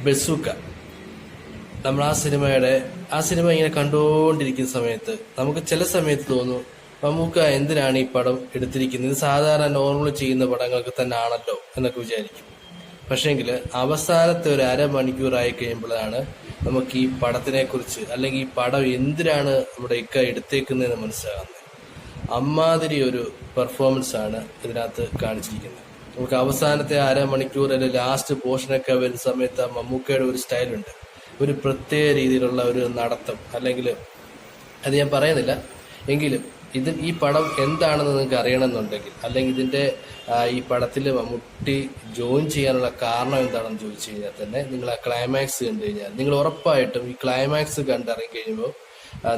Bazooka. നമ്മൾ ആ cinema ഇങ്ങനെ കണ്ടുകൊണ്ടിരിക്കുന്ന സമയത്ത് നമുക്ക് ചില സമയത്ത് തോന്നും, മമ്മൂക്ക എന്തിനാണ് ഈ പടം എടുത്തിരിക്കുന്നത്, ഇത് സാധാരണ നോർമൽ ചെയ്യുന്ന പടങ്ങൾക്ക് തന്നെ ആണല്ലോ എന്നൊക്കെ വിചാരിക്കും. പക്ഷേങ്കിൽ അവസാനത്തെ ഒരു അരമണിക്കൂറായി കഴിയുമ്പോഴാണ് നമുക്ക് ഈ പടത്തിനെ കുറിച്ച് അല്ലെങ്കിൽ ഈ പടം എന്തിനാണ് നമ്മുടെ എടുത്തേക്കുന്നതെന്ന് മനസ്സിലാകുന്നത്. അമ്മാതിരി ഒരു പെർഫോമൻസ് ആണ് ഇതിനകത്ത് കാണിച്ചിരിക്കുന്നത്. നമുക്ക് അവസാനത്തെ അരമണിക്കൂർ അല്ലെങ്കിൽ ലാസ്റ്റ് പോർഷനൊക്കെ വരുന്ന സമയത്ത് ആ മമ്മൂക്കയുടെ ഒരു സ്റ്റൈലുണ്ട്, ഒരു പ്രത്യേക രീതിയിലുള്ള ഒരു നടത്തം. അല്ലെങ്കിൽ അത് ഞാൻ പറയുന്നില്ല, എങ്കിലും ഈ പടം എന്താണെന്ന് നിങ്ങൾക്ക് അറിയണമെന്നുണ്ടെങ്കിൽ, അല്ലെങ്കിൽ ഇതിന്റെ ഈ പടത്തിൽ മമ്മൂട്ടി ജോയിൻ ചെയ്യാനുള്ള കാരണം എന്താണെന്ന് ചോദിച്ചു കഴിഞ്ഞാൽ തന്നെ നിങ്ങൾ ആ ക്ലൈമാക്സ് കണ്ടു കഴിഞ്ഞാൽ നിങ്ങൾ ഉറപ്പായിട്ടും ഈ ക്ലൈമാക്സ് കണ്ടിറങ്ങി കഴിയുമ്പോൾ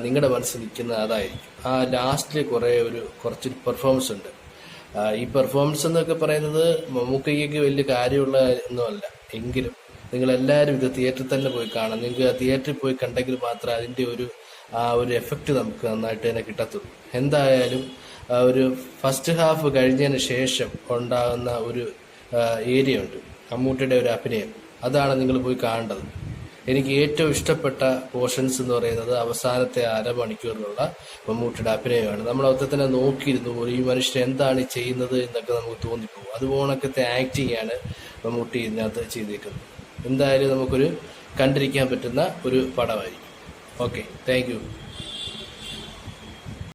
നിങ്ങളുടെ മനസ്സിൽ നിൽക്കുന്ന അതായിരിക്കും. ആ ലാസ്റ്റിൽ കുറച്ച് പെർഫോമൻസ് ഉണ്ട്. ഈ പെർഫോമൻസ് എന്നൊക്കെ പറയുന്നത് മമ്മൂക്കയ്ക്ക് വലിയ കാര്യമുള്ള ഒന്നുമല്ല, എങ്കിലും നിങ്ങളെല്ലാവരും ഇത് തിയേറ്ററിൽ തന്നെ പോയി കാണാം. നിങ്ങൾക്ക് തിയേറ്ററിൽ പോയി കണ്ടെങ്കിൽ മാത്രമേ അതിൻ്റെ ഒരു എഫക്റ്റ് നമുക്ക് നന്നായിട്ട് തന്നെ കിട്ടത്തുള്ളൂ. എന്തായാലും ഒരു ഫസ്റ്റ് ഹാഫ് കഴിഞ്ഞതിന് ശേഷം ഉണ്ടാകുന്ന ഒരു ഏരിയ ഉണ്ട്, മമ്മൂട്ടിയുടെ ഒരു അഭിനയം, അതാണ് നിങ്ങൾ പോയി കാണേണ്ടത്. എനിക്ക് ഏറ്റവും ഇഷ്ടപ്പെട്ട പോർഷൻസ് എന്ന് പറയുന്നത് അവസാനത്തെ അരമണിക്കൂറിലുള്ള മമ്മൂട്ടിയുടെ അഭിനയമാണ്. നമ്മൾ അതൊക്കെ തന്നെ നോക്കിയിരുന്നു, ഈ മനുഷ്യൻ എന്താണ് ചെയ്യുന്നത് എന്നൊക്കെ നമുക്ക് തോന്നിപ്പോകും. അതുപോലൊക്കത്തെ ആക്ടിങ് ആണ് മമ്മൂട്ടി ഇതിനകത്ത് ചെയ്തേക്കുന്നത്. എന്തായാലും നമുക്കൊരു കണ്ടിരിക്കാൻ പറ്റുന്ന ഒരു പടമായിരിക്കും. Okay, thank you.